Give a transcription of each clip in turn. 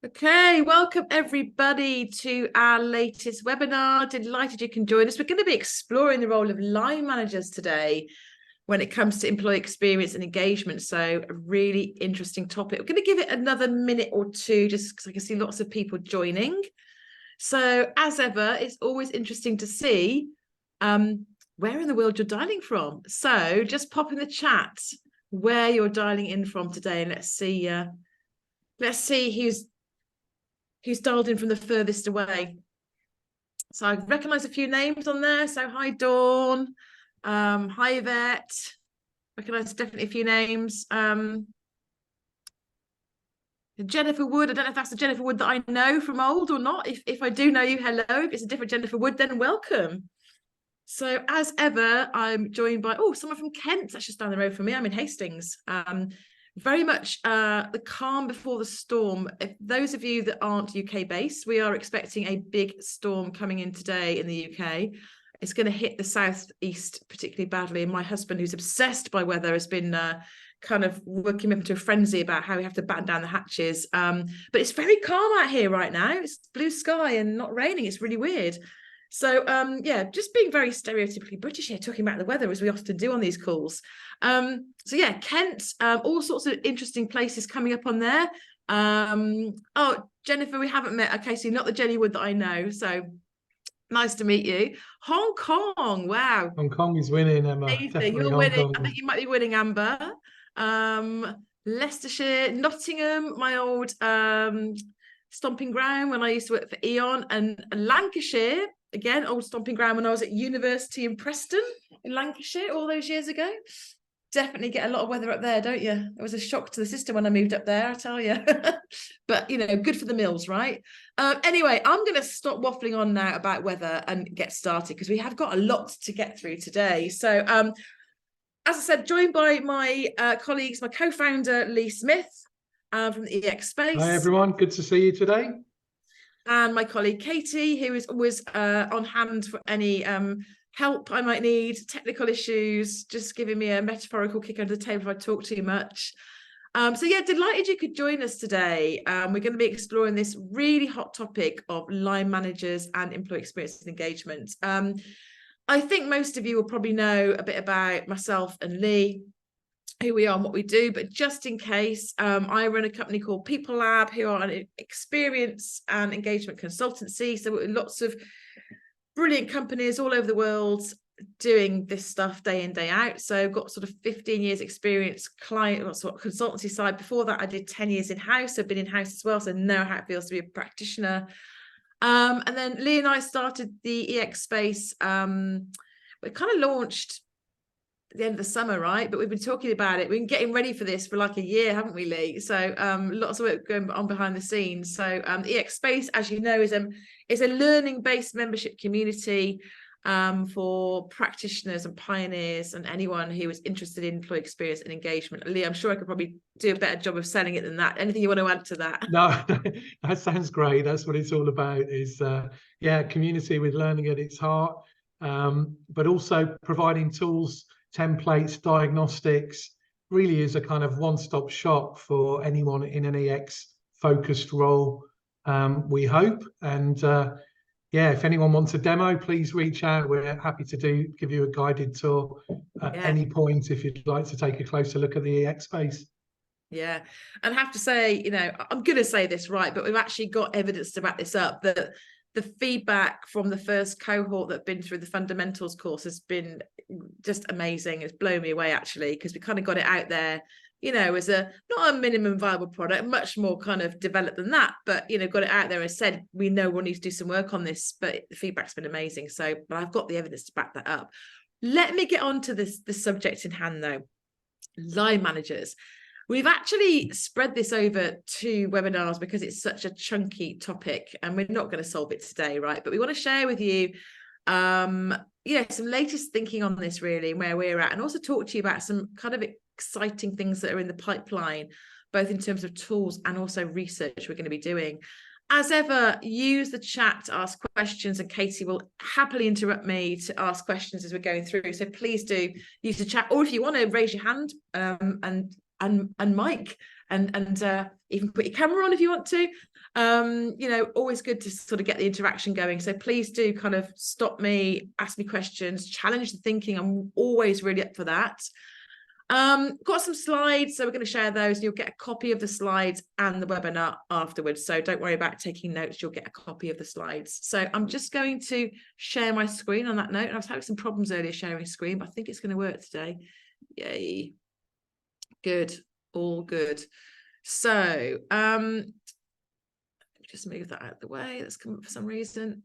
Okay, welcome everybody to our latest webinar. Delighted you can join us. We're going to be exploring the role of line managers today when it comes to employee experience and engagement. So a really interesting topic. We're going to give it another minute or two just because I can see lots of people joining. So as ever, it's always interesting to see where in the world you're dialing from. So just pop in the chat where you're dialing in from today, and let's see who's dialed in from the furthest away. So I recognise a few names on there. So hi, Dawn. Hi, Yvette. Recognise definitely a few names. Jennifer Wood. I don't know if that's the Jennifer Wood that I know from old or not. If I do know you, hello. If it's a different Jennifer Wood, then welcome. So as ever, I'm joined by someone from Kent. That's just down the road from me. I'm in Hastings. Very much the calm before the storm. If those of you that aren't UK based, we are expecting a big storm coming in today in the UK. It's going to hit the southeast particularly badly. And my husband, who's obsessed by weather, has been kind of working up into a frenzy about how we have to batten down the hatches. But it's very calm out here right now. It's blue sky and not raining. It's really weird. So yeah, just being very stereotypically British here, talking about the weather as we often do on these calls. So yeah, Kent, all sorts of interesting places coming up on there. Oh, Jennifer, we haven't met. Okay, so you're not the Jenny Wood that I know. So nice to meet you. Hong Kong, wow. Hong Kong is winning, Emma. Amazing. Definitely You're Hong winning. Kong. I think you might be winning, Amber. Leicestershire, Nottingham, my old stomping ground when I used to work for Eon, and Lancashire, again, old stomping ground when I was at university in Preston in Lancashire all those years ago. Definitely get a lot of weather up there, don't you? It was a shock to the system when I moved up there, I tell you. But, good for the mills, right? Anyway, I'm going to stop waffling on now about weather and get started because we have got a lot to get through today. So, as I said, joined by my colleagues, my co-founder, Lee Smith from the EX Space. Hi, everyone. Good to see you today. And my colleague, Katie, who is always on hand for any help I might need, technical issues, just giving me a metaphorical kick under the table if I talk too much. So yeah, delighted you could join us today. We're going to be exploring this really hot topic of line managers and employee experience and engagement. I think most of you will probably know a bit about myself and Lee, who we are and what we do, but just in case, I run a company called People Lab, who are an experience and engagement consultancy. So lots of brilliant companies all over the world doing this stuff day in, day out. So got sort of 15 years experience client sort of consultancy side. Before that, I did 10 years in-house. I've been in-house as well, so know how it feels to be a practitioner. And then Lee and I started the EX Space. We kind of launched at the end of the summer, right? But we've been talking about it. We've been getting ready for this for like a year, haven't we, Lee? So lots of work going on behind the scenes. So EX Space, as you know, is a learning-based membership community for practitioners and pioneers and anyone who is interested in employee experience and engagement. Lee, I'm sure I could probably do a better job of selling it than that. Anything you want to add to that? No, that sounds great. That's what it's all about is, community with learning at its heart, but also providing tools, templates, diagnostics. Really is a kind of one-stop shop for anyone in an EX-focused role, we hope. And if anyone wants a demo, please reach out. We're happy to give you a guided tour at any point if you'd like to take a closer look at the EX space. Yeah, and I have to say, I'm going to say this right, but we've actually got evidence to back this up, that the feedback from the first cohort that have been through the fundamentals course has been just amazing. It's blown me away, actually, because we kind of got it out there, as not a minimum viable product, much more kind of developed than that, but, got it out there and said, we know we'll need to do some work on this, but the feedback's been amazing. So, but I've got the evidence to back that up. Let me get on to the subject in hand, though. Line managers. We've actually spread this over 2 webinars because it's such a chunky topic and we're not going to solve it today, right? But we want to share with you, some latest thinking on this really and where we're at, and also talk to you about some kind of exciting things that are in the pipeline, both in terms of tools and also research we're going to be doing. As ever, use the chat to ask questions, and Katie will happily interrupt me to ask questions as we're going through. So please do use the chat, or if you want to raise your hand and mic and even put your camera on if you want to. You know, always good to sort of get the interaction going. So please do kind of stop me, ask me questions, challenge the thinking. I'm always really up for that. Got some slides, so we're going to share those. You'll get a copy of the slides and the webinar afterwards, so don't worry about taking notes, you'll get a copy of the slides. So I'm just going to share my screen on that note. I was having some problems earlier sharing screen, but I think it's going to work today. Yay, good, all good. So just move that out of the way, that's come up for some reason.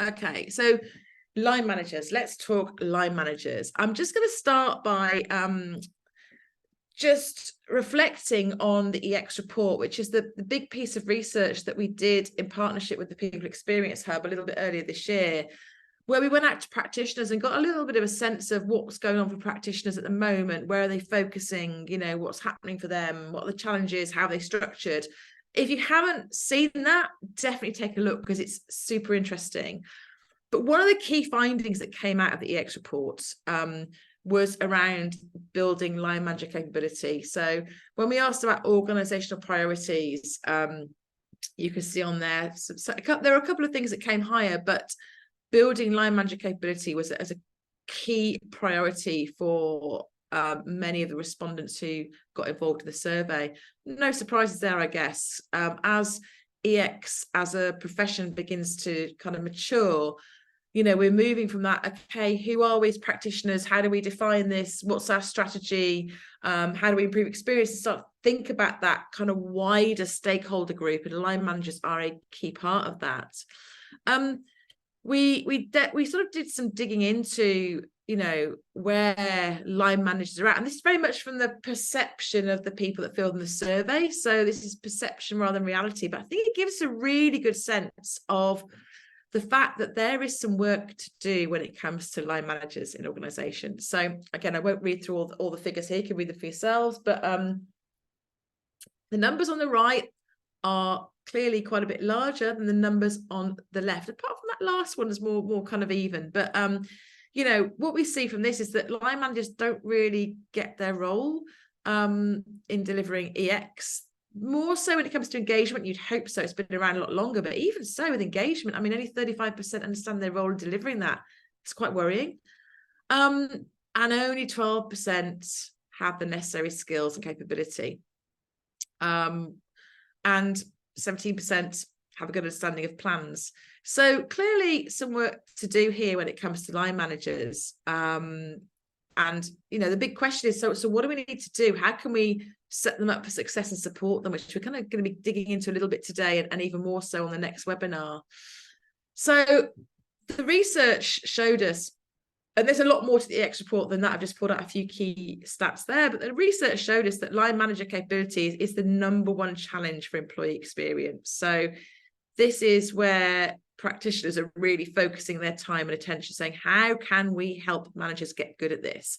Okay, so line managers, let's talk line managers. I'm just going to start by just reflecting on the EX report, which is the big piece of research that we did in partnership with the People Experience Hub a little bit earlier this year, where we went out to practitioners and got a little bit of a sense of what's going on for practitioners at the moment, where are they focusing, you know, what's happening for them, what are the challenges, how are they structured. If you haven't seen that, definitely take a look because it's super interesting. But one of the key findings that came out of the EX report was around building line manager capability. So when we asked about organizational priorities, you can see on there, there are a couple of things that came higher, but building line manager capability was as a key priority for many of the respondents who got involved in the survey. No surprises there, I guess. As EX as a profession begins to kind of mature, you know, we're moving from that, okay, who are we as practitioners? How do we define this? What's our strategy? How do we improve experience? And start think about that kind of wider stakeholder group, and line managers are a key part of that. We sort of did some digging into, you know, where line managers are at, and this is very much from the perception of the people that filled in the survey. So this is perception rather than reality, but I think it gives a really good sense of the fact that there is some work to do when it comes to line managers in organizations. So again, I won't read through all the figures here, you can read them for yourselves, but the numbers on the right are clearly quite a bit larger than the numbers on the left. Apart from that last one is more kind of even. But you know, what we see from this is that line managers don't really get their role in delivering EX. More so when it comes to engagement, you'd hope so. It's been around a lot longer, but even so with engagement, I mean, only 35% understand their role in delivering that. It's quite worrying. And only 12% have the necessary skills and capability. And 17% have a good understanding of plans. So clearly some work to do here when it comes to line managers. And, you know, the big question is, so what do we need to do? How can we set them up for success and support them, which we're kind of going to be digging into a little bit today, and even more so on the next webinar. So the research showed us, and there's a lot more to the EX report than that. I've just pulled out a few key stats there, but the research showed us that line manager capability is the #1 challenge for employee experience. So this is where practitioners are really focusing their time and attention, saying, how can we help managers get good at this?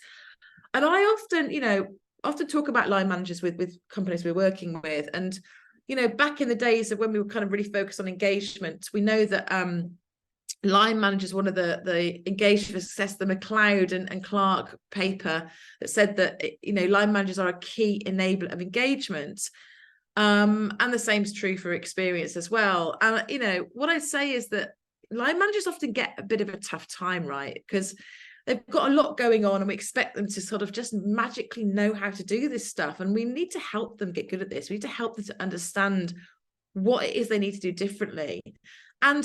And I often, you know, talk about line managers with companies we're working with. And, you know, back in the days of when we were kind of really focused on engagement, we know that line managers, one of the engagement for success, the McLeod and Clark paper that said that, you know, line managers are a key enabler of engagement. And the same is true for experience as well. And, you know, what I say is that line managers often get a bit of a tough time, right? Because they've got a lot going on and we expect them to sort of just magically know how to do this stuff. And we need to help them get good at this. We need to help them to understand what it is they need to do differently. And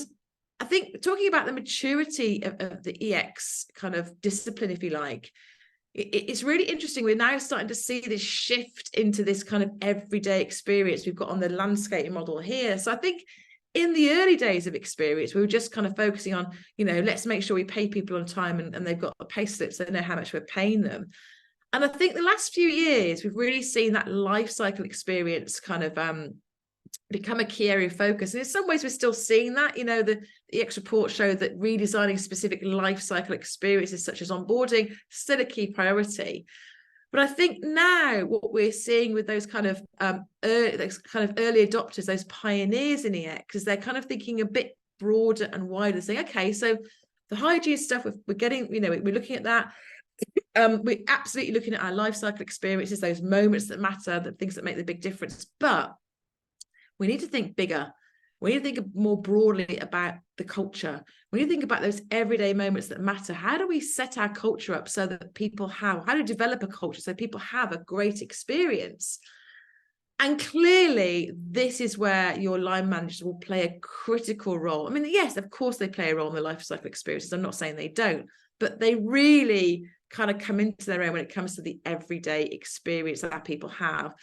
I think talking about the maturity of the EX kind of discipline, if you like, it's really interesting. We're now starting to see this shift into this kind of everyday experience we've got on the landscaping model here. So I think in the early days of experience, we were just kind of focusing on, you know, let's make sure we pay people on time and they've got the pay slips, they know how much we're paying them. And I think the last few years, we've really seen that life cycle experience kind of become a key area of focus. And in some ways, we're still seeing that. You know, the EX report showed that redesigning specific life cycle experiences such as onboarding still a key priority. But I think now what we're seeing with those kind of early adopters, those pioneers in EX, is they're kind of thinking a bit broader and wider, saying, okay, so the hygiene stuff, we're getting, you know, we're looking at that. We're absolutely looking at our life cycle experiences, those moments that matter, the things that make the big difference. But we need to think bigger. We need to think more broadly about the culture. We need to think about those everyday moments that matter. How do we set our culture up so that people how to develop a culture so people have a great experience? And clearly, this is where your line managers will play a critical role. I mean, yes, of course, they play a role in the life cycle experiences. I'm not saying they don't, but they really kind of come into their own when it comes to the everyday experience that people have.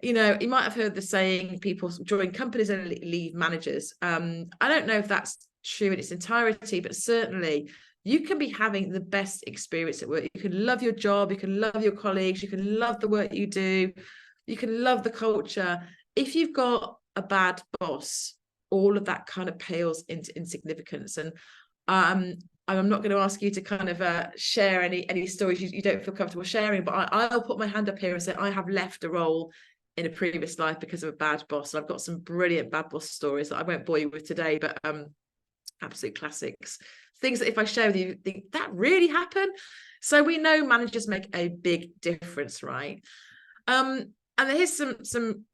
You know, you might have heard the saying, people join companies and leave managers. I don't know if that's true in its entirety, but certainly you can be having the best experience at work. You can love your job, you can love your colleagues, you can love the work you do, you can love the culture. If you've got a bad boss, all of that kind of pales into insignificance. And I'm not going to ask you to kind of share any stories you don't feel comfortable sharing, but I'll put my hand up here and say I have left a role in a previous life because of a bad boss. And I've got some brilliant bad boss stories that I won't bore you with today, but absolute classics. Things that if I share with you, think that really happened. So we know managers make a big difference, right? And here's some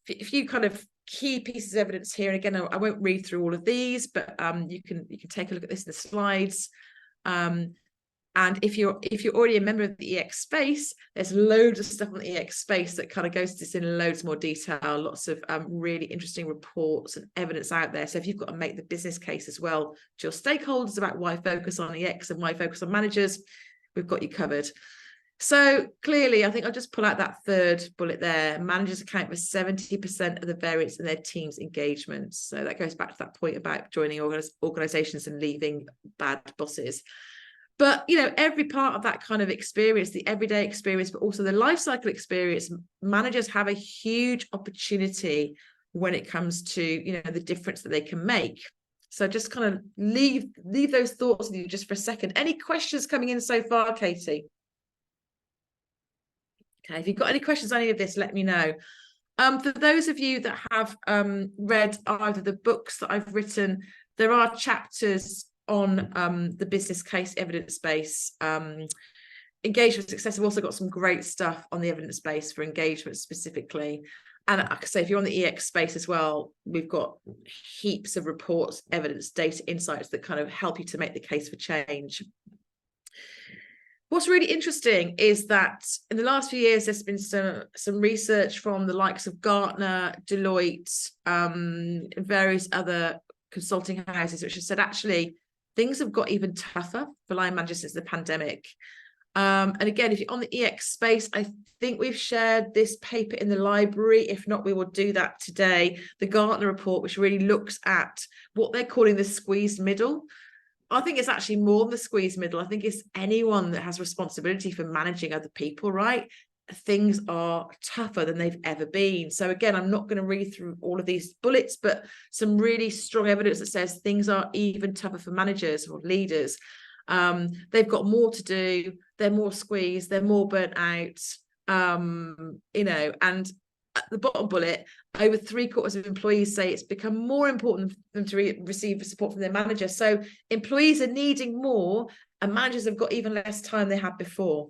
few kind of key pieces of evidence here. And again, I won't read through all of these, but you can take a look at this in the slides. And if you're already a member of the EX space, there's loads of stuff on the EX space that kind of goes to this in loads more detail, lots of really interesting reports and evidence out there. So if you've got to make the business case as well to your stakeholders about why focus on EX and why focus on managers, we've got you covered. So clearly, I think I'll just pull out that third bullet there. Managers account for 70% of the variance in their team's engagements. So that goes back to that point about joining organizations and leaving bad bosses. But, you know, every part of that kind of experience, the everyday experience, but also the life cycle experience, managers have a huge opportunity when it comes to, you know, the difference that they can make. So just kind of leave those thoughts with you just for a second. Any questions coming in so far, Katie? Okay, if you've got any questions on any of this, let me know. For those of you that have read either the books that I've written, there are chapters on the business case evidence base. Engagement success, I've also got some great stuff on the evidence base for engagement specifically. And like I say, if you're on the EX space as well, we've got heaps of reports, evidence, data, insights that kind of help you to make the case for change. What's really interesting is that in the last few years, there's been some research from the likes of Gartner, Deloitte, various other consulting houses, which have said actually things have got even tougher for line managers since the pandemic. And again, if you're on the EX space, I think we've shared this paper in the library. If not, we will do that today. The Gartner report, which really looks at what they're calling the squeezed middle. I think it's actually more than the squeezed middle. I think it's anyone that has responsibility for managing other people, right? Things are tougher than they've ever been. So again, I'm not going to read through all of these bullets, but some really strong evidence that says things are even tougher for managers or leaders. They've got more to do. They're more squeezed. They're more burnt out. You know, and at the bottom bullet, over 3/4 of employees say it's become more important for them to receive support from their manager. So employees are needing more, and managers have got even less time they had before.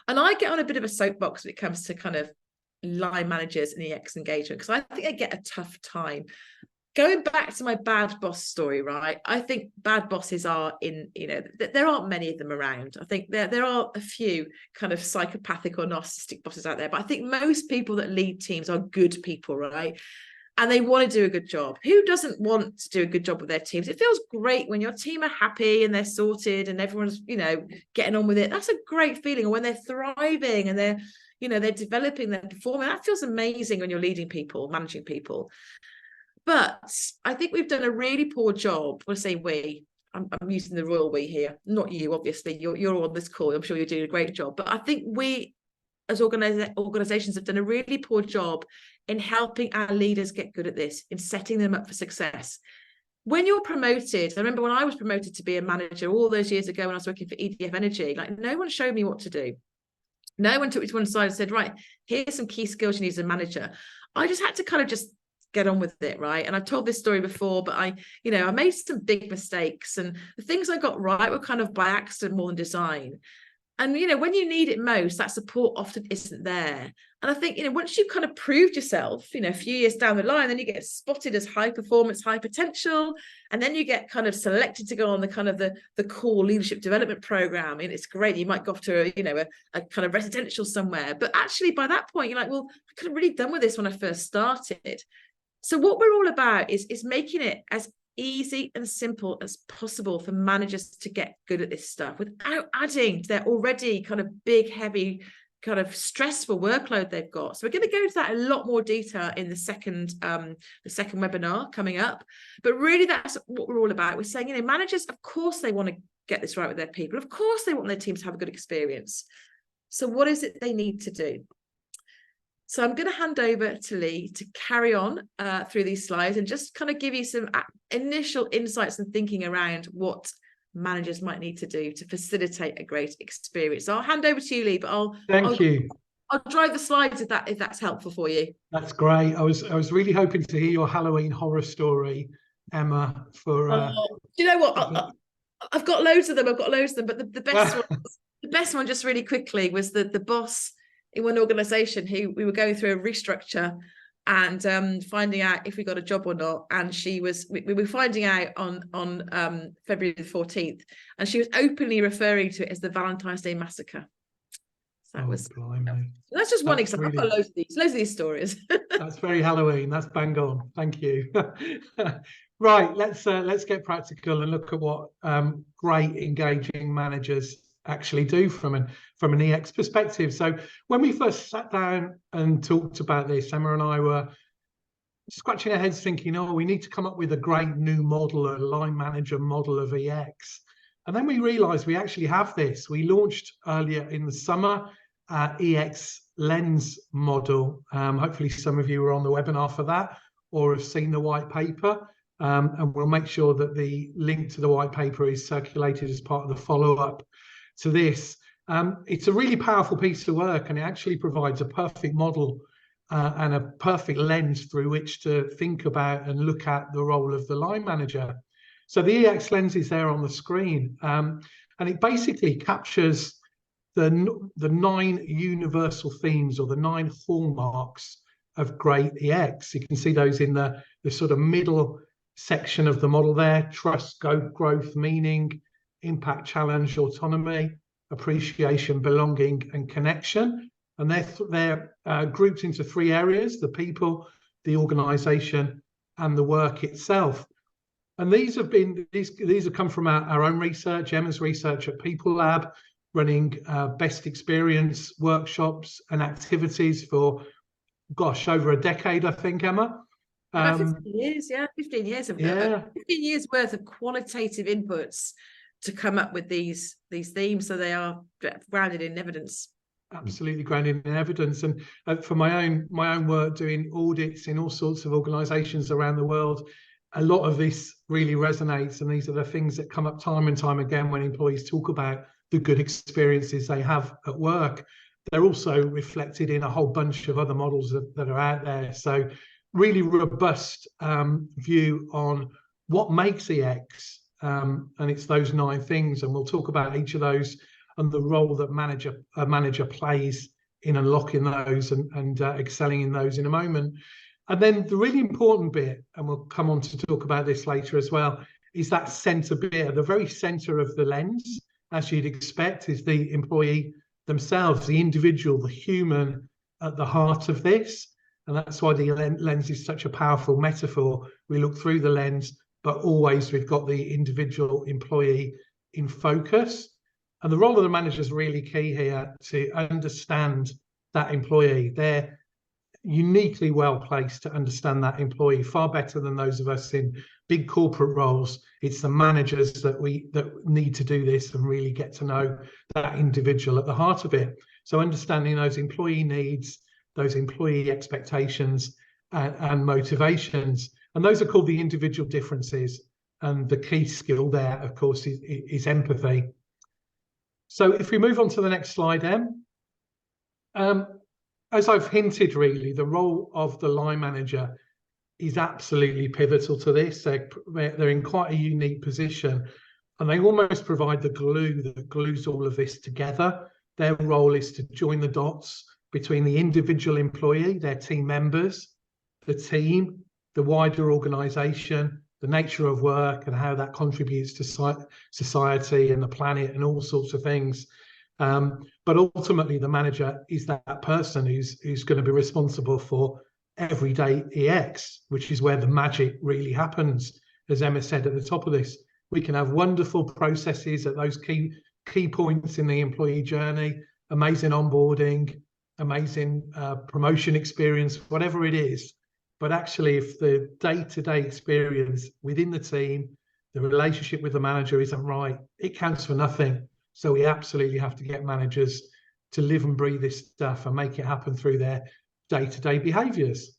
And I get on a bit of a soapbox when it comes to kind of line managers and EX engagement, because I think they get a tough time. Going back to my bad boss story, right? I think bad bosses are in, you know, there aren't many of them around. I think there are a few kind of psychopathic or narcissistic bosses out there, but I think most people that lead teams are good people, right? And they want to do a good job. Who doesn't want to do a good job with their teams? It feels great when your team are happy and they're sorted and everyone's, you know, getting on with it. That's a great feeling. Or when they're thriving and they're, you know, they're developing, they're performing. That feels amazing when you're leading people, managing people. But I think we've done a really poor job. When I say we, I'm using the royal we here, not you, obviously. You're on this call. I'm sure you're doing a great job. But I think we, as organizations, have done a really poor job in helping our leaders get good at this, in setting them up for success. When you're promoted, I remember when I was promoted to be a manager all those years ago when I was working for EDF Energy, like no one showed me what to do. No one took me to one side and said, right, here's some key skills you need as a manager. I just had to kind of just get on with it, right? And I've told this story before, but I made some big mistakes, and the things I got right were kind of by accident more than design. And, you know, when you need it most, that support often isn't there. And I think, once you've kind of proved yourself, a few years down the line, then you get spotted as high performance, high potential. And then you get kind of selected to go on the kind of the core leadership development program. And it's great. You might go off to a kind of residential somewhere. But actually by that point, you're like, well, I could have really done with this when I first started. So what we're all about is making it as easy and simple as possible for managers to get good at this stuff without adding to their already kind of big, heavy, kind of stressful workload they've got. So we're going to go into that in a lot more detail in the second webinar coming up. But really, that's what we're all about. We're saying, managers, of course, they want to get this right with their people. Of course, they want their teams to have a good experience. So what is it they need to do? So I'm going to hand over to Lee to carry on through these slides and just kind of give you some initial insights and thinking around what managers might need to do to facilitate a great experience. So I'll hand over to you, Lee, but I'll drive the slides if that's helpful for you. That's great. I was really hoping to hear your Halloween horror story, Emma. Do you know what? I've got loads of them. But the best one, the best one, just really quickly, was the boss in one organisation who we were going through a restructure and finding out if we got a job or not. And we were finding out on February the 14th, and she was openly referring to it as the Valentine's Day massacre. So that's just one example. Really, I've got loads of these stories. That's very Halloween. That's bang on. Thank you. Right, let's get practical and look at what great engaging managers actually do from an EX perspective. So when we first sat down and talked about this, Emma and I were scratching our heads thinking, we need to come up with a great new model, a line manager model of EX. And then we realized we actually have this. We launched earlier in the summer EX Lens model. Hopefully some of you were on the webinar for that or have seen the white paper. And we'll make sure that the link to the white paper is circulated as part of the follow-up to this. It's a really powerful piece of work, and it actually provides a perfect model and a perfect lens through which to think about and look at the role of the line manager. So the EX lens is there on the screen, and it basically captures the 9 universal themes or the 9 hallmarks of great EX. You can see those in the sort of middle section of the model there: trust, scope, growth, meaning, impact, challenge, autonomy, appreciation, belonging, and connection. And they're grouped into 3 areas: the people, the organization, and the work itself. And these have come from our own research, Emma's research at People Lab, running best experience workshops and activities for, over a decade, I think, Emma. 15 years, yeah, 15 years of 15 years worth of qualitative inputs to come up with these themes, so they are grounded in evidence. Absolutely grounded in evidence. And for my own work doing audits in all sorts of organizations around the world, a lot of this really resonates, and these are the things that come up time and time again when employees talk about the good experiences they have at work. They're also reflected in a whole bunch of other models that are out there. So really robust view on what makes EX. And it's those 9 things, and we'll talk about each of those and the role that a manager plays in unlocking those and excelling in those in a moment. And then the really important bit, and we'll come on to talk about this later as well, is that center bit. At the very center of the lens, as you'd expect, is the employee themselves, the individual, the human at the heart of this. And that's why the lens is such a powerful metaphor. We look through the lens, but always we've got the individual employee in focus. And the role of the manager is really key here to understand that employee. They're uniquely well placed to understand that employee, far better than those of us in big corporate roles. It's the managers that need to do this and really get to know that individual at the heart of it. So understanding those employee needs, those employee expectations and motivations. And those are called the individual differences. And the key skill there, of course, is empathy. So if we move on to the next slide, Em. As I've hinted, really, the role of the line manager is absolutely pivotal to this. They're in quite a unique position, and they almost provide the glue that glues all of this together. Their role is to join the dots between the individual employee, their team members, the team, the wider organisation, the nature of work and how that contributes to society and the planet and all sorts of things. But ultimately, the manager is that person who's going to be responsible for everyday EX, which is where the magic really happens. As Emma said at the top of this, we can have wonderful processes at those key points in the employee journey, amazing onboarding, amazing promotion experience, whatever it is. But actually, if the day-to-day experience within the team, the relationship with the manager isn't right, it counts for nothing. So we absolutely have to get managers to live and breathe this stuff and make it happen through their day-to-day behaviours.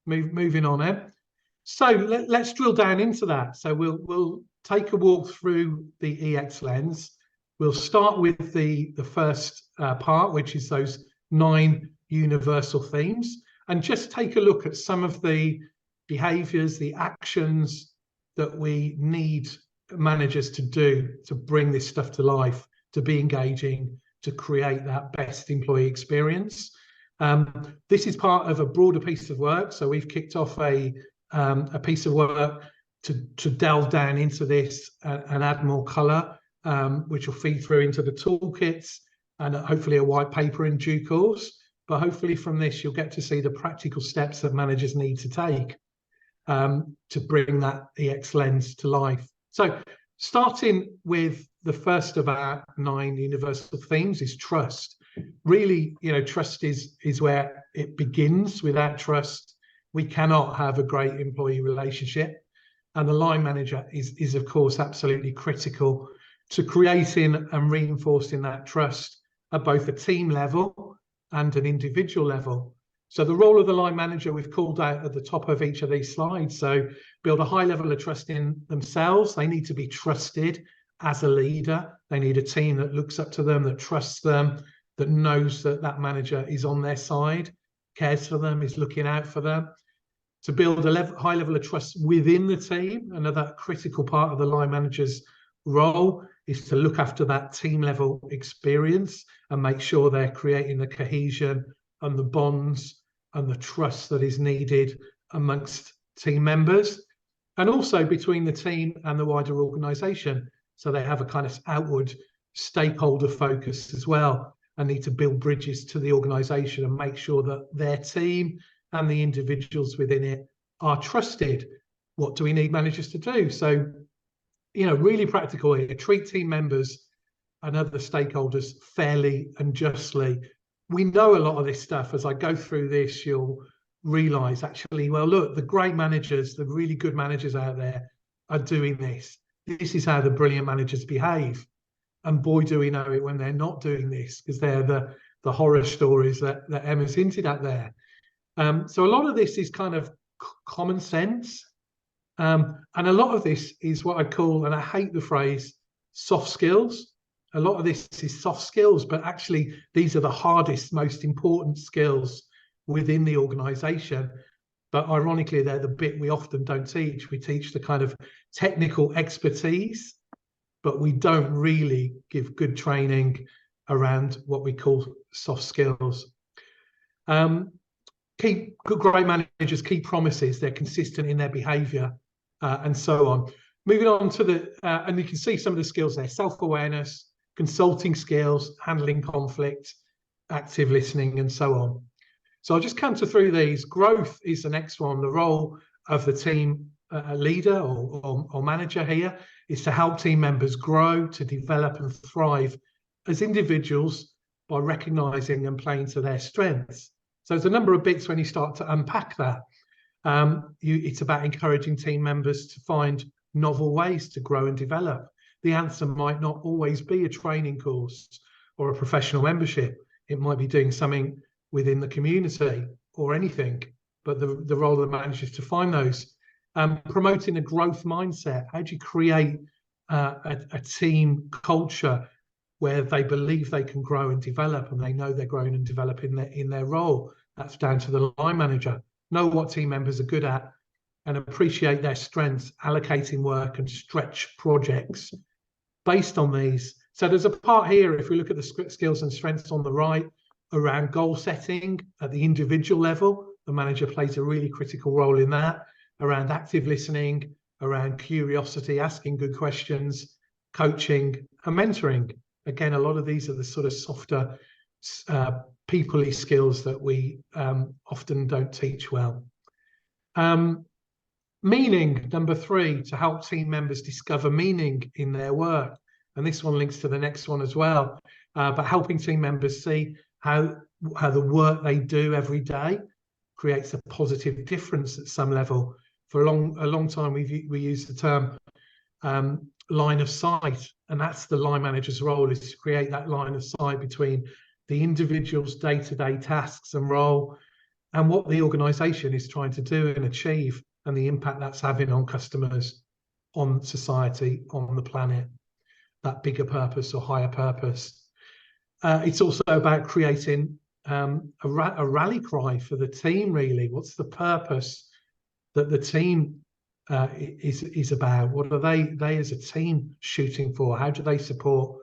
Moving on, Em. So let's drill down into that. So we'll take a walk through the EX lens. We'll start with the first part, which is those 9 universal themes, and just take a look at some of the behaviours, the actions that we need managers to do to bring this stuff to life, to be engaging, to create that best employee experience. This is part of a broader piece of work. So we've kicked off a piece of work to delve down into this and add more colour, which will feed through into the toolkits and hopefully a white paper in due course. But hopefully from this, you'll get to see the practical steps that managers need to take to bring that EX lens to life. So starting with the first of our 9 universal themes is trust. Really, trust is where it begins. Without trust, we cannot have a great employee relationship. And the line manager is of course, absolutely critical to creating and reinforcing that trust at both a team level and an individual level. So the role of the line manager we've called out at the top of each of these slides. So build a high level of trust in themselves. They need to be trusted as a leader. They need a team that looks up to them, that trusts them, that knows that manager is on their side, cares for them, is looking out for them. To build a high level of trust within the team, another critical part of the line manager's role is to look after that team level experience and make sure they're creating the cohesion and the bonds and the trust that is needed amongst team members, and also between the team and the wider organisation. So they have a kind of outward stakeholder focus as well, and need to build bridges to the organisation and make sure that their team and the individuals within it are trusted. What do we need managers to do? So, really practical here, treat team members and other stakeholders fairly and justly. We know a lot of this stuff. As I go through this, you'll realise actually, well, look, the great managers, the really good managers out there are doing this. This is how the brilliant managers behave. And boy, do we know it when they're not doing this, because they're the horror stories that Emma's hinted at there. So a lot of this is kind of common sense. And a lot of this is what I call, and I hate the phrase, soft skills. A lot of this is soft skills, but actually these are the hardest, most important skills within the organisation. But ironically, they're the bit we often don't teach. We teach the kind of technical expertise, but we don't really give good training around what we call soft skills. Great managers keep promises, they're consistent in their behaviour, and so on. Moving on to and you can see some of the skills there: self-awareness, consulting skills, handling conflict, active listening, and so on. So I'll just canter through these. Growth is the next one. The role of the team leader or manager here is to help team members grow, to develop and thrive as individuals by recognising and playing to their strengths. So there's a number of bits when you start to unpack that. It's about encouraging team members to find novel ways to grow and develop. The answer might not always be a training course or a professional membership. It might be doing something within the community or anything, but the role of the manager is to find those. Promoting a growth mindset. How do you create a team culture where they believe they can grow and develop, and they know they're growing and developing in their role? That's down to the line manager. Know what team members are good at and appreciate their strengths, allocating work and stretch projects based on these. So there's a part here, if we look at the skills and strengths on the right, around goal setting at the individual level. The manager plays a really critical role in that, around active listening, around curiosity, asking good questions, coaching and mentoring. Again, a lot of these are the sort of softer people-y skills that we often don't teach well. Meaning, number 3, to help team members discover meaning in their work. And this one links to the next one as well, but helping team members see how the work they do every day creates a positive difference at some level. For a long time, we use the term line of sight, and that's the line manager's role, is to create that line of sight between the individual's day-to-day tasks and role and what the organization is trying to do and achieve, and the impact that's having on customers, on society, on the planet, that bigger purpose or higher purpose. It's also about creating a rally cry for the team, really. What's the purpose that the team is about? What are they as a team shooting for? How do they support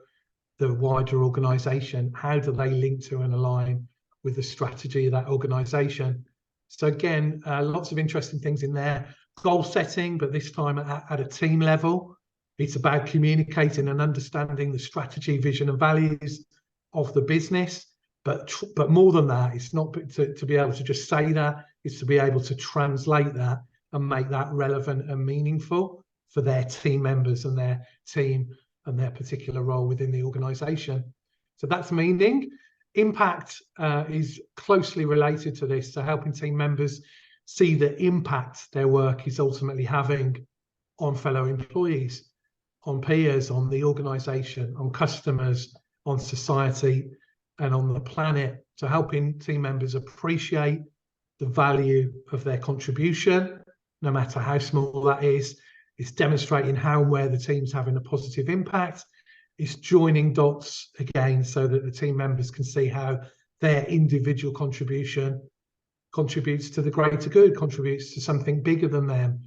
the wider organization? How do they link to and align with the strategy of that organization? So again, lots of interesting things in there. Goal setting, but this time at a team level. It's about communicating and understanding the strategy, vision and values of the business. But more than that, it's not to be able to just say that, it's to be able to translate that and make that relevant and meaningful for their team members and their team and their particular role within the organization. So that's meaning. Impact is closely related to this, so helping team members see the impact their work is ultimately having on fellow employees, on peers, on the organization, on customers, on society, and on the planet. So helping team members appreciate the value of their contribution, no matter how small that is. It's demonstrating how and where the team's having a positive impact. It's joining dots again so that the team members can see how their individual contribution contributes to the greater good, contributes to something bigger than them.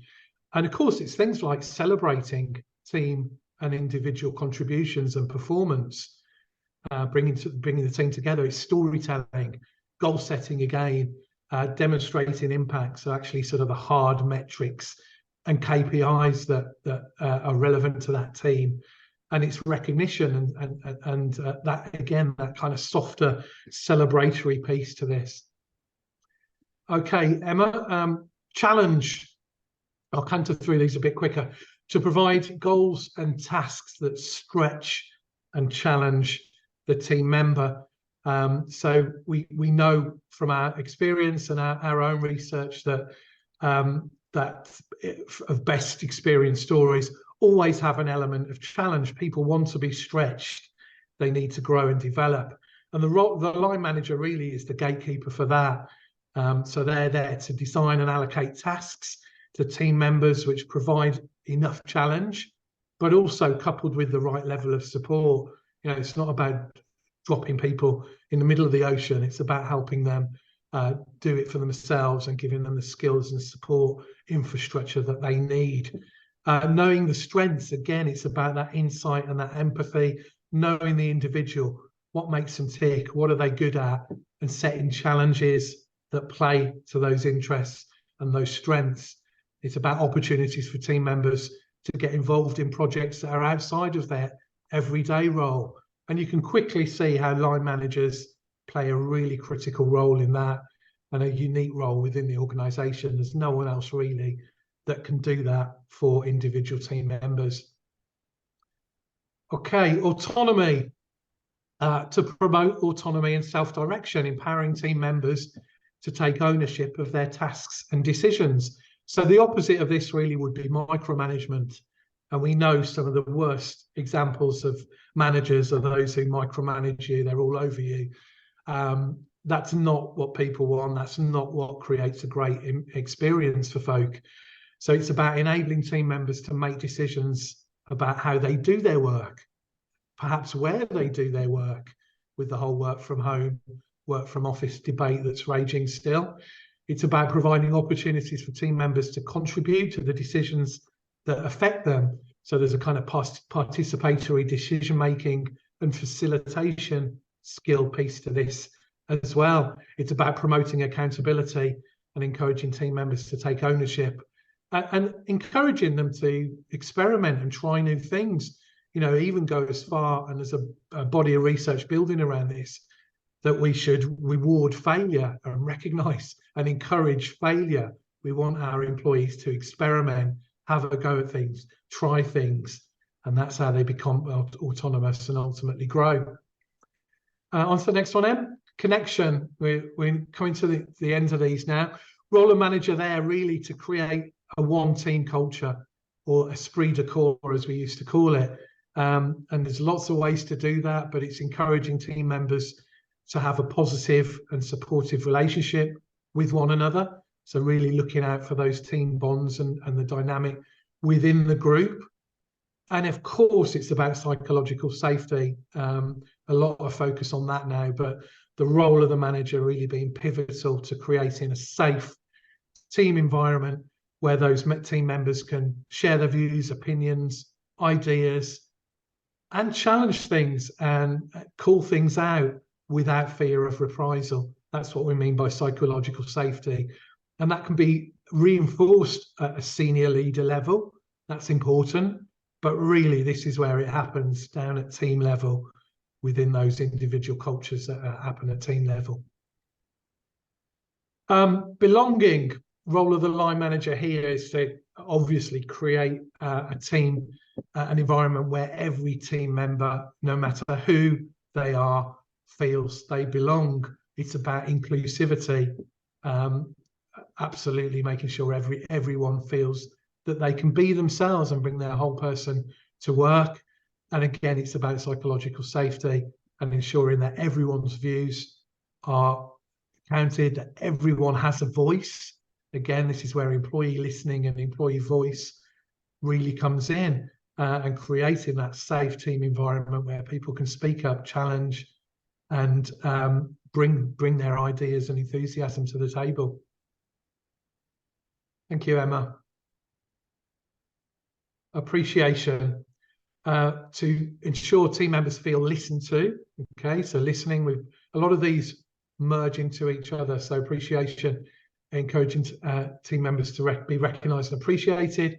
And of course, it's things like celebrating team and individual contributions and performance, bringing the team together. It's storytelling, goal setting again, demonstrating impact. So actually sort of the hard metrics and KPIs that are relevant to that team. And it's recognition and that, again, that kind of softer celebratory piece to this. Okay, Emma, challenge. I'll canter through these a bit quicker. To provide goals and tasks that stretch and challenge the team member. So we know from our experience and our own research that of best experience stories always have an element of challenge. People want to be stretched. They need to grow and develop. And the line manager really is the gatekeeper for that. So they're there to design and allocate tasks to team members which provide enough challenge, but also coupled with the right level of support. You know, it's not about dropping people in the middle of the ocean. It's about helping them do it for themselves and giving them the skills and support infrastructure that they need. Knowing the strengths, again, it's about that insight and that empathy, knowing the individual, what makes them tick, what are they good at, and setting challenges that play to those interests and those strengths. It's about opportunities for team members to get involved in projects that are outside of their everyday role. And you can quickly see how line managers play a really critical role in that, and a unique role within the organisation. There's no one else really that can do that for individual team members. Okay, autonomy. To promote autonomy and self-direction, empowering team members to take ownership of their tasks and decisions. So the opposite of this really would be micromanagement. And we know some of the worst examples of managers are those who micromanage you. They're all over you. That's not what people want. That's not what creates a great experience for folk. So it's about enabling team members to make decisions about how they do their work, perhaps where they do their work, with the whole work from home, work from office debate that's raging still. It's about providing opportunities for team members to contribute to the decisions that affect them. So there's a kind of participatory decision-making and facilitation skill piece to this as well. It's about promoting accountability and encouraging team members to take ownership, and encouraging them to experiment and try new things. You know, even go as far, and there's a body of research building around this, that we should reward failure and recognize and encourage failure. We want our employees to experiment, have a go at things, try things, and that's how they become autonomous and ultimately grow. On to the next one, Em. Connection. We're coming to the end of these now. Role of manager there really to create a one team culture, or esprit de corps as we used to call it. And there's lots of ways to do that, but it's encouraging team members to have a positive and supportive relationship with one another. So really looking out for those team bonds and the dynamic within the group. And of course, it's about psychological safety. A lot of focus on that now, but the role of the manager really being pivotal to creating a safe team environment where those team members can share their views, opinions, ideas, and challenge things and call things out without fear of reprisal. That's what we mean by psychological safety. And that can be reinforced at a senior leader level. That's important. But really, this is where it happens down at team level within those individual cultures that happen at team level. Belonging. Role of the line manager here is to obviously create a team, an environment where every team member, no matter who they are, feels they belong. It's about inclusivity, absolutely making sure everyone feels that they can be themselves and bring their whole person to work. And again, it's about psychological safety and ensuring that everyone's views are counted, that everyone has a voice. Again, this is where employee listening and employee voice really comes in, and creating that safe team environment where people can speak up, challenge, and bring their ideas and enthusiasm to the table. Thank you, Emma. Appreciation. To ensure team members feel listened to. Okay, so listening, with a lot of these merge into each other. So appreciation, encouraging team members to be recognised and appreciated.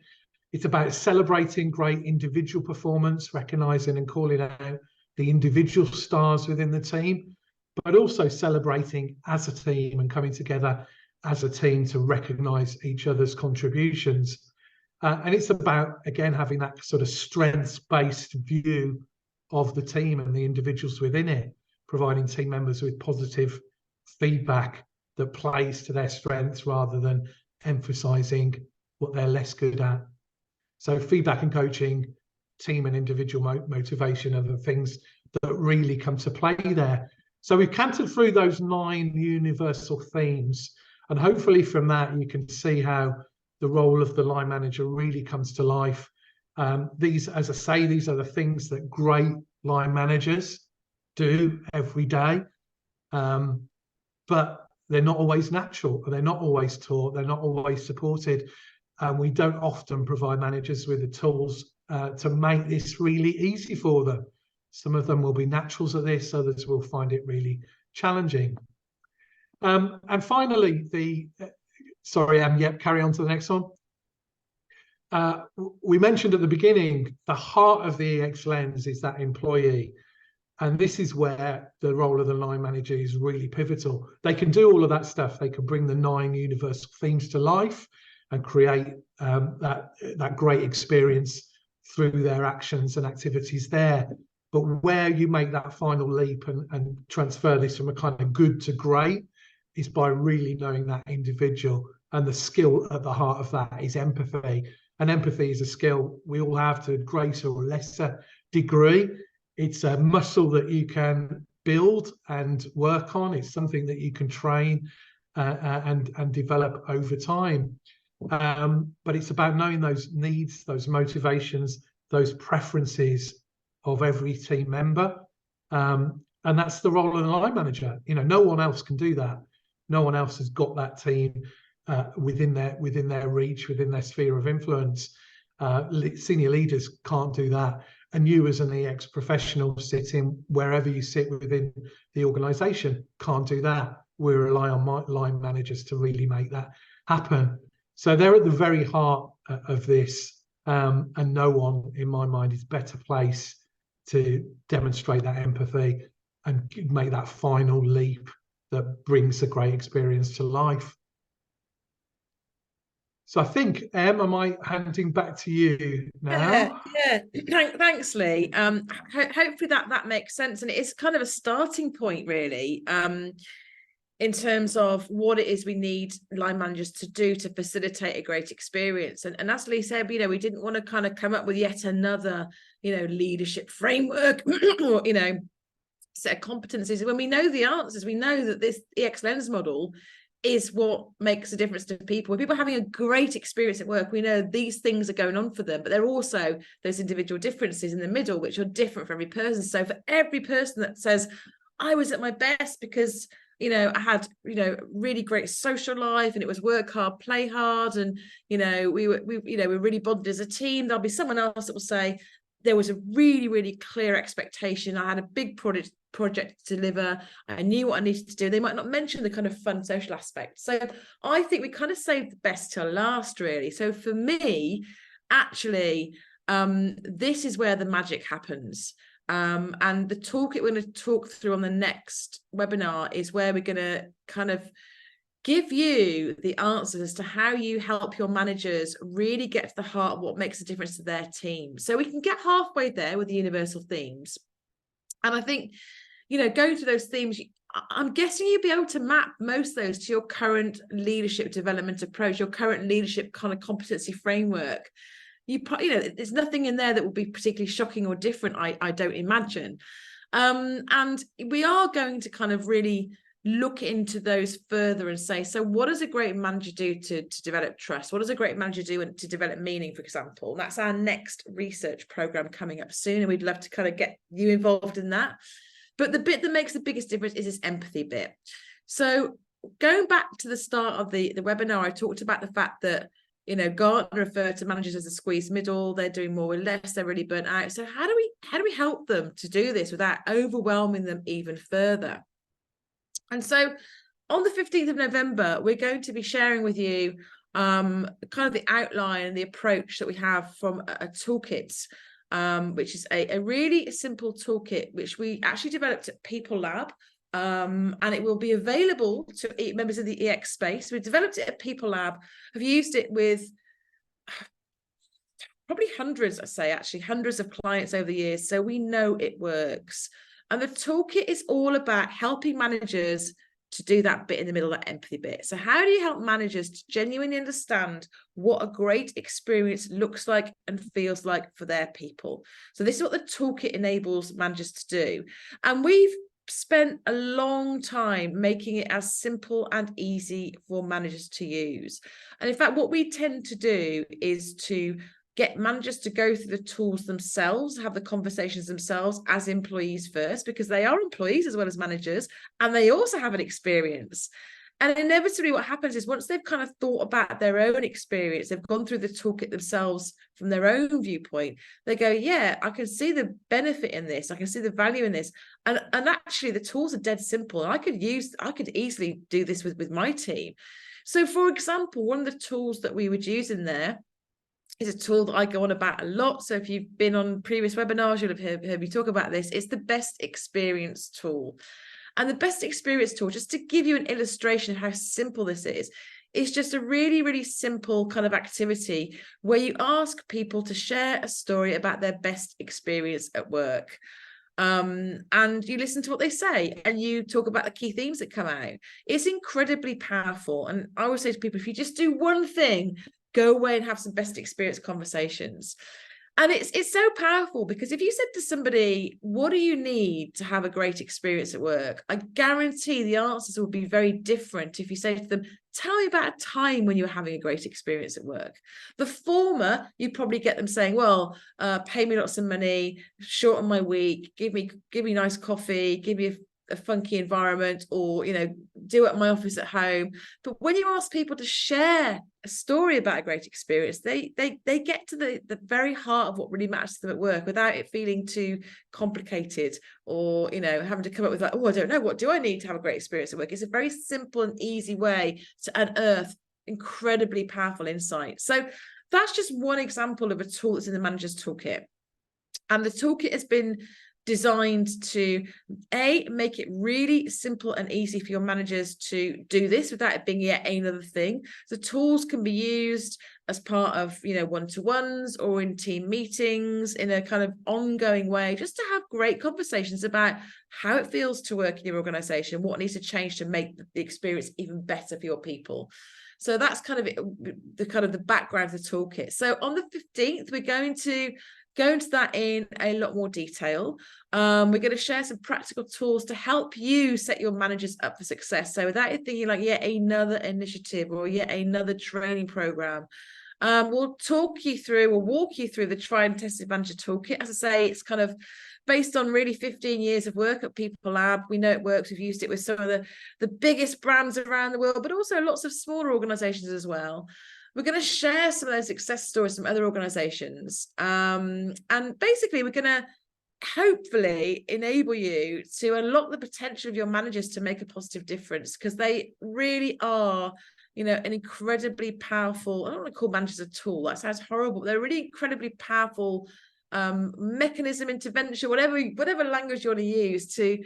It's about celebrating great individual performance, recognising and calling out the individual stars within the team, but also celebrating as a team and coming together as a team to recognise each other's contributions. And it's about, again, having that sort of strengths-based view of the team and the individuals within it, providing team members with positive feedback that plays to their strengths rather than emphasising what they're less good at. So feedback and coaching, team and individual motivation are the things that really come to play there. So we've cantered through those 9 universal themes, and hopefully from that you can see how the role of the line manager really comes to life. These, as I say, these are the things that great line managers do every day, but they're not always natural, they're not always taught, they're not always supported, and we don't often provide managers with the tools to make this really easy for them. Some of them will be naturals at this, others will find it really challenging. And finally, sorry, yep, carry on to the next one. We mentioned at the beginning, the heart of the EX lens is that employee. And this is where the role of the line manager is really pivotal. They can do all of that stuff. They can bring the 9 universal themes to life and create that great experience through their actions and activities there. But where you make that final leap and transfer this from a kind of good to great is by really knowing that individual. And the skill at the heart of that is empathy. And empathy is a skill we all have to a greater or lesser degree. It's a muscle that you can build and work on. It's something that you can train and develop over time. But it's about knowing those needs, those motivations, those preferences of every team member. And that's the role of the line manager. You know, no one else can do that. No one else has got that team within their reach, within their sphere of influence. Senior leaders can't do that. And you as an EX professional sitting wherever you sit within the organization can't do that. We rely on line managers to really make that happen. So they're at the very heart of this, and no one, in my mind, is better placed to demonstrate that empathy and make that final leap that brings a great experience to life. So I think, Em, am I handing back to you now? Yeah. Thanks, Lee. Hopefully that makes sense, and it is kind of a starting point, really, in terms of what it is we need line managers to do to facilitate a great experience. And as Lee said, we didn't want to kind of come up with yet another, leadership framework or, set of competencies. When we know the answers, we know that this EX Lens model is what makes a difference to people. When people are having a great experience at work, we know these things are going on for them, but there are also those individual differences in the middle, which are different for every person. So for every person that says, I was at my best because I had, really great social life, and it was work hard, play hard, and we were really bonded as a team, there'll be someone else that will say there was a really, really clear expectation. I had a big project to deliver. I knew what I needed to do. They might not mention the kind of fun social aspect. So I think we kind of saved the best till last, really. So for me, actually, this is where the magic happens. And the toolkit we're going to talk through on the next webinar is where we're going to kind of give you the answers as to how you help your managers really get to the heart of what makes a difference to their team. So we can get halfway there with the universal themes. And I think, going to those themes, I'm guessing you'll be able to map most of those to your current leadership development approach, your current leadership kind of competency framework. There's nothing in there that will be particularly shocking or different, I don't imagine. And we are going to kind of really look into those further and say, so what does a great manager do to develop trust? What does a great manager do to develop meaning, for example? And that's our next research program coming up soon, and we'd love to kind of get you involved in that. But the bit that makes the biggest difference is this empathy bit. So going back to the start of the webinar, I talked about the fact that Gartner referred to managers as a squeezed middle. They're doing more with less. They're really burnt out. So how do we help them to do this without overwhelming them even further? And so on the 15th of November, we're going to be sharing with you kind of the outline and the approach that we have from a toolkit, which is a really simple toolkit, which we actually developed at People Lab. And it will be available to members of the EX space. We developed it at People Lab. I've used it with probably hundreds of clients over the years. So we know it works. And the toolkit is all about helping managers to do that bit in the middle, that empathy bit. So how do you help managers to genuinely understand what a great experience looks like and feels like for their people? So this is what the toolkit enables managers to do. And we've spent a long time making it as simple and easy for managers to use. And in fact, what we tend to do is to get managers to go through the tools themselves, have the conversations themselves as employees first, because they are employees as well as managers, and they also have an experience. And inevitably what happens is once they've kind of thought about their own experience, they've gone through the toolkit themselves from their own viewpoint, they go, yeah, I can see the benefit in this. I can see the value in this. And actually the tools are dead simple. And I could easily do this with my team. So for example, one of the tools that we would use in there is a tool that I go on about a lot. So if you've been on previous webinars, you'll have heard me talk about this. It's the best experience tool. And the best experience tool, just to give you an illustration of how simple this is just a really, really simple kind of activity where you ask people to share a story about their best experience at work. And you listen to what they say and you talk about the key themes that come out. It's incredibly powerful. And I always say to people, if you just do one thing, go away and have some best experience conversations. And it's so powerful because if you said to somebody, what do you need to have a great experience at work? I guarantee the answers will be very different if you say to them, tell me about a time when you were having a great experience at work. The former, you'd probably get them saying, well, pay me lots of money, shorten my week, give me nice coffee, give me a funky environment, or, you know, do it at my office at home. But when you ask people to share a story about a great experience, they get to the very heart of what really matters to them at work, without it feeling too complicated, or, you know, having to come up with like, oh, I don't know, what do I need to have a great experience at work? It's a very simple and easy way to unearth incredibly powerful insight. So that's just one example of a tool that's in the manager's toolkit. And the toolkit has been designed to make it really simple and easy for your managers to do this without it being yet another thing. The tools can be used as part of, you know, one-to-ones or in team meetings in a kind of ongoing way, just to have great conversations about how it feels to work in your organization, what needs to change to make the experience even better for your people. So that's kind of the background of the toolkit. So on the 15th, we're going to go into that in a lot more detail. We're going to share some practical tools to help you set your managers up for success. So without you thinking like yet another initiative or yet another training program, we'll walk you through the tried and tested manager toolkit. As I say, it's kind of based on really 15 years of work at People Lab. We know it works. We've used it with some of the biggest brands around the world, but also lots of smaller organizations as well. We're going to share some of those success stories from other organizations. And basically, we're going to hopefully enable you to unlock the potential of your managers to make a positive difference, because they really are, you know, an incredibly powerful, I don't want to call managers a tool, that sounds horrible, but they're really incredibly powerful mechanism, intervention, whatever language you want to use to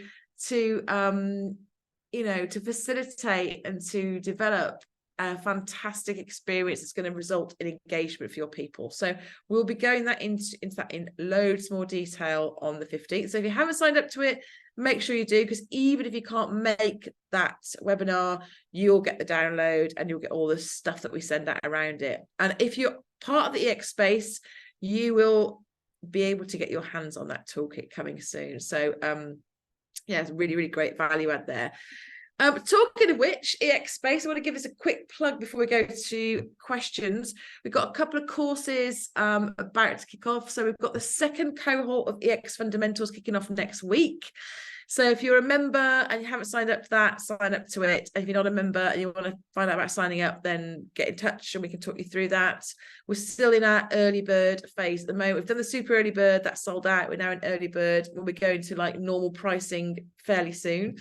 you know, to facilitate and to develop a fantastic experience that's going to result in engagement for your people. So we'll be going into that in loads more detail on the 15th. So if you haven't signed up to it, make sure you do, because even if you can't make that webinar, you'll get the download and you'll get all the stuff that we send out around it. And if you're part of the EX space, you will be able to get your hands on that toolkit coming soon. So yeah, it's really, really great value add there. Talking of which, EX Space, I want to give us a quick plug before we go to questions. We've got a couple of courses about to kick off. So we've got the second cohort of EX Fundamentals kicking off next week. So if you're a member and you haven't signed up to that, sign up to it. And if you're not a member and you want to find out about signing up, then get in touch and we can talk you through that. We're still in our early bird phase at the moment. We've done the super early bird, that's sold out. We're now in early bird. We'll be going to like normal pricing fairly soon.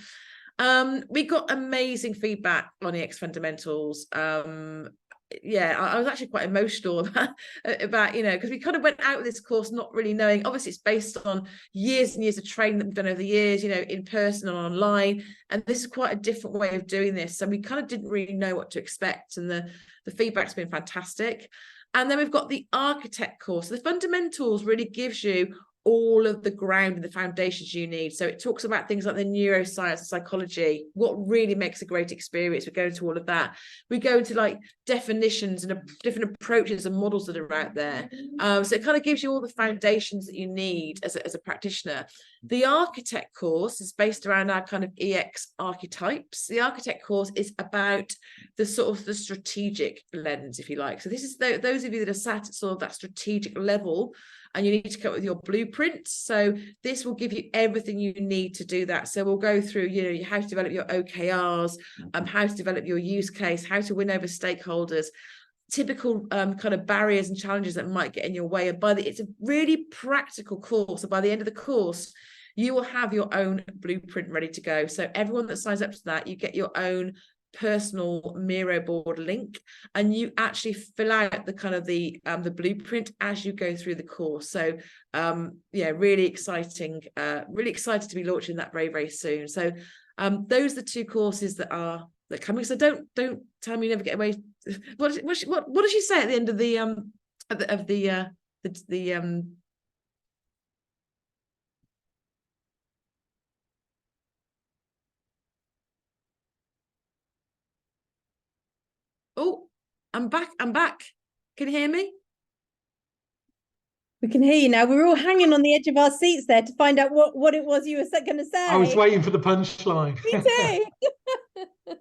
We got amazing feedback on EX Fundamentals. Yeah, I was actually quite emotional about you know, because we kind of went out with this course not really knowing. Obviously, it's based on years and years of training that we've done over the years, you know, in person and online. And this is quite a different way of doing this. So we kind of didn't really know what to expect. And the feedback's been fantastic. And then we've got the architect course. The fundamentals really gives you all of the ground and the foundations you need. So it talks about things like the neuroscience, psychology, what really makes a great experience. We go into all of that. We go into like definitions and different approaches and models that are out there. So it kind of gives you all the foundations that you need as a practitioner. The architect course is based around our kind of EX archetypes. The architect course is about the sort of the strategic lens, if you like. So this is those of you that are sat at sort of that strategic level, and you need to come up with your blueprint. So this will give you everything you need to do that. So we'll go through, you know, how to develop your OKRs, how to develop your use case, how to win over stakeholders, typical kind of barriers and challenges that might get in your way. And it's a really practical course. So by the end of the course, you will have your own blueprint ready to go. So everyone that signs up to that, you get your own personal Miro board link, and you actually fill out the kind of the blueprint as you go through the course. So yeah, really exciting, really excited to be launching that very, very soon. So those are the two courses that are coming. So don't tell me you never get away. What does she say at the end of the Oh, I'm back. Can you hear me? We can hear you now. We were all hanging on the edge of our seats there to find out what it was you were going to say. I was waiting for the punchline. Me too.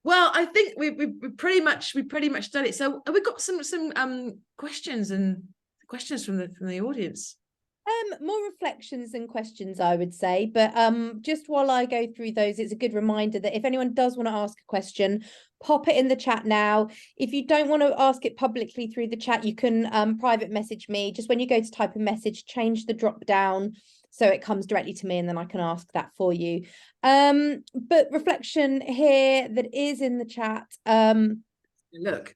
Well, I think we pretty much done it. So we've got some questions from the audience. More reflections than questions, I would say. But just while I go through those, it's a good reminder that if anyone does want to ask a question, pop it in the chat now. If you don't want to ask it publicly through the chat, you can private message me. Just when you go to type a message, change the drop down so it comes directly to me, and then I can ask that for you. But reflection here that is in the chat. Look.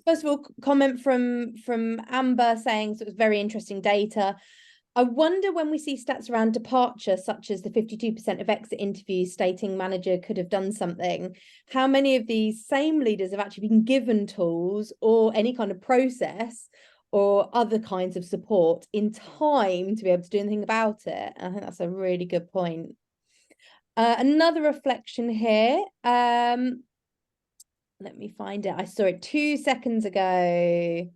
First of all, comment from Amber saying, so it was very interesting data. I wonder when we see stats around departure, such as the 52% of exit interviews stating manager could have done something, how many of these same leaders have actually been given tools or any kind of process or other kinds of support in time to be able to do anything about it? I think that's a really good point. Another reflection here. Let me find it. I saw it 2 seconds ago.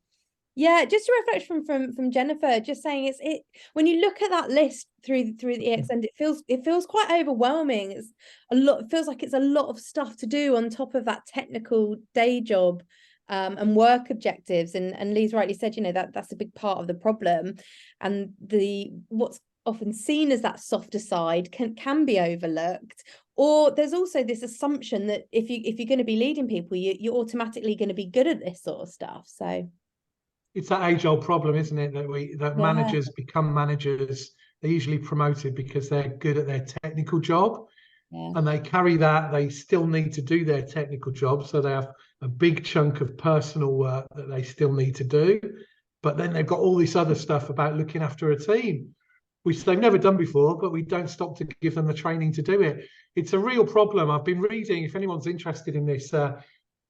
Yeah, just a reflection from Jennifer, just saying it when you look at that list through the EXN, it feels quite overwhelming. It's a lot, it feels like it's a lot of stuff to do on top of that technical day job and work objectives. And Lee's rightly said, you know, that's a big part of the problem. And what's often seen as that softer side can be overlooked. Or there's also this assumption that if you're going to be leading people, you're automatically going to be good at this sort of stuff. So it's that age-old problem, isn't it, that managers become managers. They're usually promoted because they're good at their technical job, and they carry that. They still need to do their technical job, so they have a big chunk of personal work that they still need to do. But then they've got all this other stuff about looking after a team, which they've never done before, but we don't stop to give them the training to do it. It's a real problem. I've been reading, if anyone's interested in this, a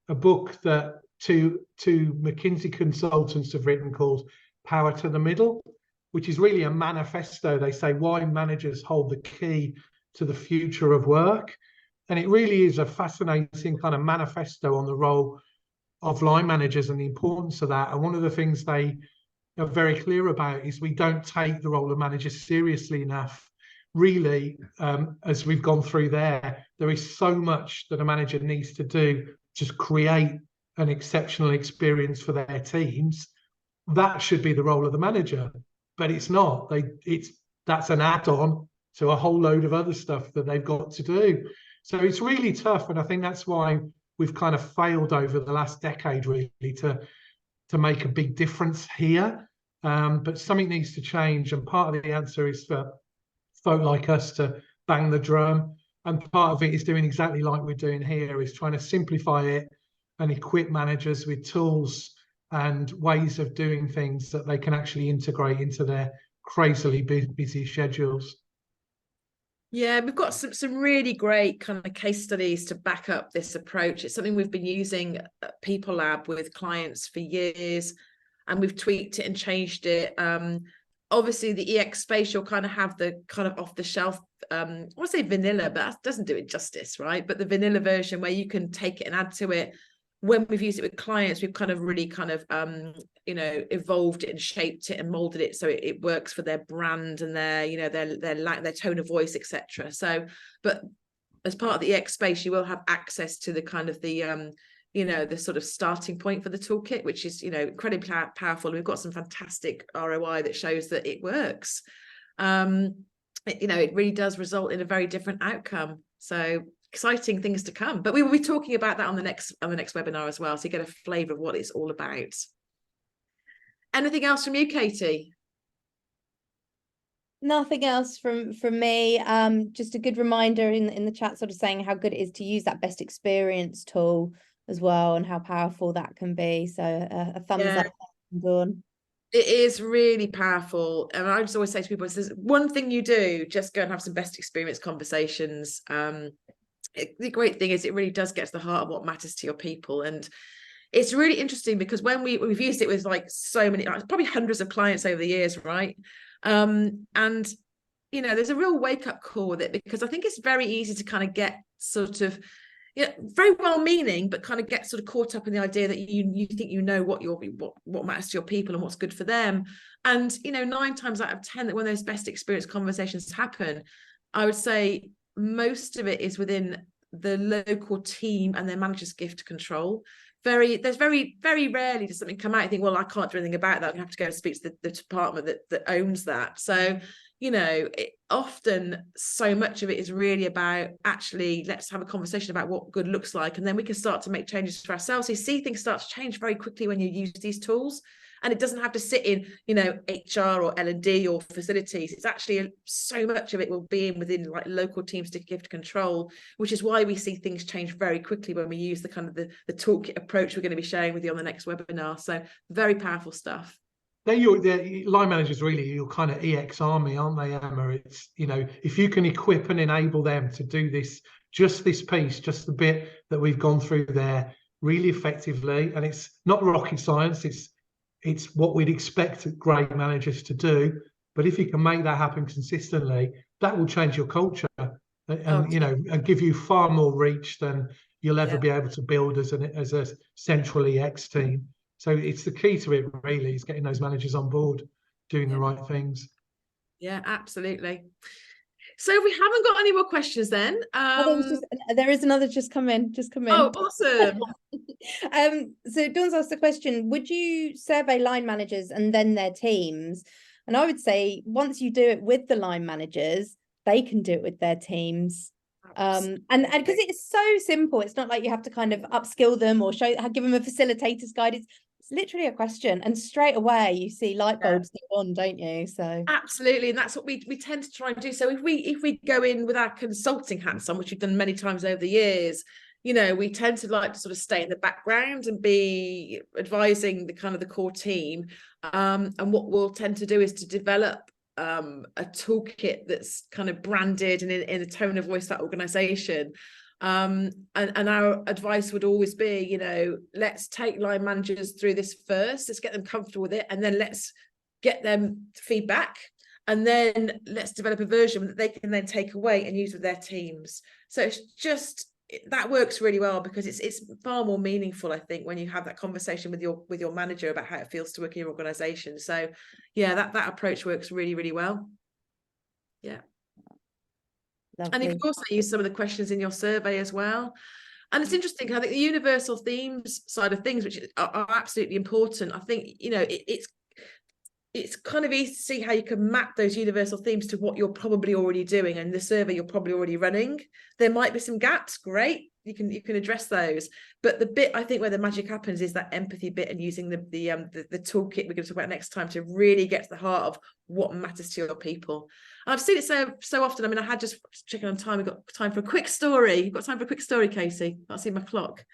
book that two McKinsey consultants have written called Power to the Middle, which is really a manifesto. They say why managers hold the key to the future of work. And it really is a fascinating kind of manifesto on the role of line managers and the importance of that. And one of the things they are very clear about is we don't take the role of managers seriously enough. Really, as we've gone through there is so much that a manager needs to do to create an exceptional experience for their teams. That should be the role of the manager, but it's not. That's an add-on to a whole load of other stuff that they've got to do. So it's really tough, and I think that's why we've kind of failed over the last decade, really, to make a big difference here. But something needs to change, and part of the answer is for folk like us to bang the drum, and part of it is doing exactly like we're doing here, is trying to simplify it and equip managers with tools and ways of doing things that they can actually integrate into their crazily busy schedules. Yeah, we've got some really great kind of case studies to back up this approach. It's something we've been using at People Lab with clients for years, and we've tweaked it and changed it. Obviously, the EX space, you'll kind of have the kind of off-the-shelf, I want to say vanilla, but that doesn't do it justice, right? But the vanilla version where you can take it and add to it. When we've used it with clients, we've kind of really kind of evolved it and shaped it and molded it so it works for their brand and their tone of voice, etc. So, but as part of the EX space, you will have access to the kind of the the sort of starting point for the toolkit, which is incredibly powerful. We've got some fantastic ROI that shows that it works. It really does result in a very different outcome. So exciting things to come, but we will be talking about that on the next webinar as well, so you get a flavour of what it's all about. Anything else from you, Katie? Nothing else from me. Just a good reminder in the chat, sort of saying how good it is to use that best experience tool as well, and how powerful that can be. So a thumbs up, Dawn. It is really powerful, and I just always say to people, if there's one thing you do, just go and have some best experience conversations. The great thing is it really does get to the heart of what matters to your people, and it's really interesting because when we've used it with like so many, probably hundreds of clients over the years, right? And there's a real wake-up call with it, because I think it's very easy to kind of get sort of very well-meaning, but kind of get sort of caught up in the idea that you think what matters to your people and what's good for them. And 9 times out of 10 that when those best experience conversations happen, I would say most of it is within the local team and their manager's gift control. there's very rarely does something come out. I think, well, I can't do anything about that. I have to go and speak to the department that owns that. So, you know, often so much of it is really about actually, let's have a conversation about what good looks like, and then we can start to make changes for ourselves. So you see things start to change very quickly when you use these tools. And it doesn't have to sit in, you know, HR or L&D or facilities. It's actually so much of it will be within like local teams to give control, which is why we see things change very quickly when we use the kind of the toolkit approach we're going to be sharing with you on the next webinar. So very powerful stuff. They're line managers, really your kind of EX army, aren't they, Emma? It's, you know, if you can equip and enable them to do this, just this piece, just the bit that we've gone through there really effectively, and it's not rocket science, it's what we'd expect great managers to do. But if you can make that happen consistently, that will change your culture and you know, and give you far more reach than you'll ever be able to build as a central EX team. So it's the key to it, really, is getting those managers on board, doing the right things. Yeah, absolutely. So we haven't got any more questions then. There is another just come in. Oh, awesome. So Dawn's asked the question, would you survey line managers and then their teams? And I would say once you do it with the line managers, they can do it with their teams. And because it's so simple, it's not like you have to kind of upskill them or give them a facilitator's guide. It's literally a question, and straight away you see light bulbs go on, don't you? So absolutely, and that's what we tend to try and do. So if we go in with our consulting hats on, which we've done many times over the years, you know, we tend to like to sort of stay in the background and be advising the kind of the core team. And what we'll tend to do is to develop a toolkit that's kind of branded and in the tone of voice of that organization. And our advice would always be, you know, let's take line managers through this first, let's get them comfortable with it, and then let's get them feedback, and then let's develop a version that they can then take away and use with their teams. So it's just, that works really well, because it's far more meaningful, I think, when you have that conversation with your manager about how it feels to work in your organization. So yeah, that approach works really well. Yeah. Lovely. And you can also use some of the questions in your survey as well. And it's interesting, I think the universal themes side of things, which are absolutely important. I think, you know, it's kind of easy to see how you can map those universal themes to what you're probably already doing, and the survey you're probably already running. There might be some gaps, great, you can address those. But the bit, I think, where the magic happens is that empathy bit, and using the toolkit we're going to talk about next time to really get to the heart of what matters to your people. And I've seen it so often. I mean, I had just checking on time. We've got time for a quick story. You've got time for a quick story, Casey? I see my clock.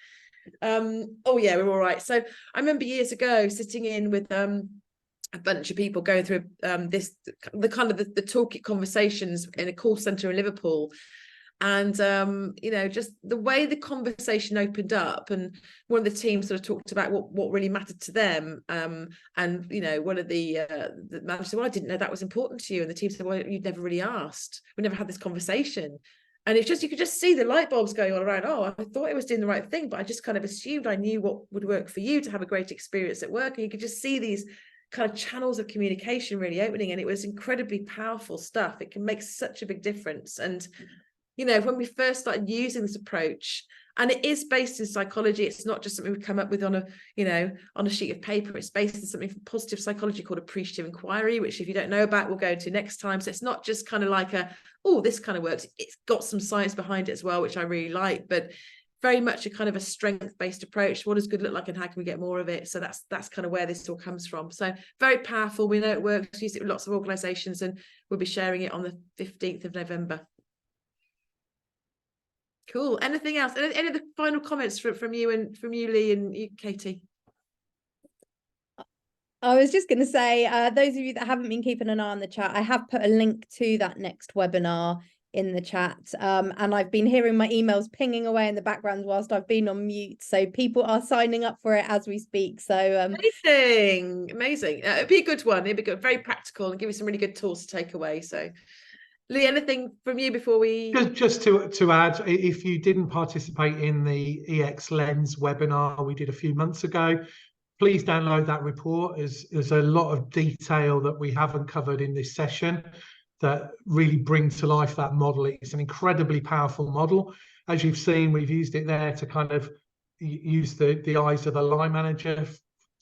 Oh yeah, we're all right. So I remember years ago sitting in with a bunch of people going through the toolkit conversations in a call center in Liverpool. And, you know, just the way the conversation opened up, and one of the teams sort of talked about what really mattered to them. And, you know, one of the managers said, well, I didn't know that was important to you. And the team said, well, you'd never really asked. We never had this conversation. And it's just, you could just see the light bulbs going all around. Oh, I thought I was doing the right thing, but I just kind of assumed I knew what would work for you to have a great experience at work. And you could just see these kind of channels of communication really opening. And it was incredibly powerful stuff. It can make such a big difference. And you know, when we first started using this approach, and it is based in psychology, it's not just something we come up with on a sheet of paper. It's based in something from positive psychology called appreciative inquiry, which if you don't know about, we'll go into next time. So it's not just kind of like this kind of works. It's got some science behind it as well, which I really like, but very much a kind of a strength-based approach. What does good look like, and how can we get more of it? So that's kind of where this all comes from. So very powerful. We know it works. We use it with lots of organizations, and we'll be sharing it on the 15th of November. Cool. Anything else? Any of the final comments from you, Lee, and you, Katie? I was just going to say, those of you that haven't been keeping an eye on the chat, I have put a link to that next webinar in the chat. And I've been hearing my emails pinging away in the background whilst I've been on mute. So people are signing up for it as we speak. So amazing. It'd be a good one. It'd be good, very practical, and give you some really good tools to take away. So Lee, anything from you before we... Just to add, if you didn't participate in the EX Lens webinar we did a few months ago, please download that report. There's a lot of detail that we haven't covered in this session that really bring to life that model. It's an incredibly powerful model. As you've seen, we've used it there to kind of, use the eyes of the line manager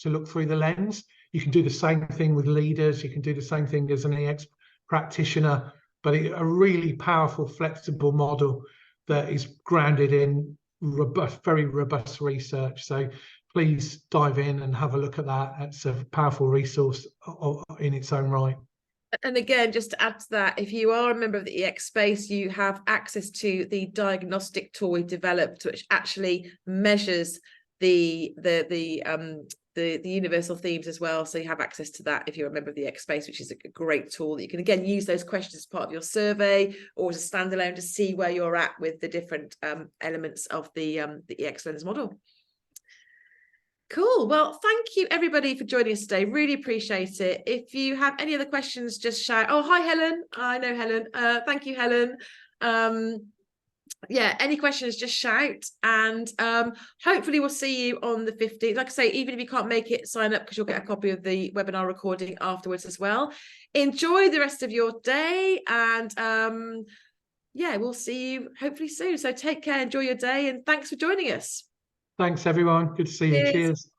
to look through the lens. You can do the same thing with leaders. You can do the same thing as an EX practitioner, but a really powerful, flexible model that is grounded in very robust research. So please dive in and have a look at that. It's a powerful resource in its own right. And again, just to add to that, if you are a member of the EX space, you have access to the diagnostic tool we've developed, which actually measures the universal themes as well. So you have access to that if you're a member of the EX space, which is a great tool that you can again use those questions as part of your survey or as a standalone to see where you're at with the different elements of the EX Learners model. Cool. Well, thank you everybody for joining us today. Really appreciate it. If you have any other questions, just shout. Oh, hi, Helen. I know Helen. Thank you, Helen. Yeah, any questions, just shout. And hopefully we'll see you on the 15th. Like I say, even if you can't make it, sign up because you'll get a copy of the webinar recording afterwards as well. Enjoy the rest of your day. And yeah, we'll see you hopefully soon. So take care, enjoy your day, and thanks for joining us. Thanks, everyone. Good to see you. Cheers.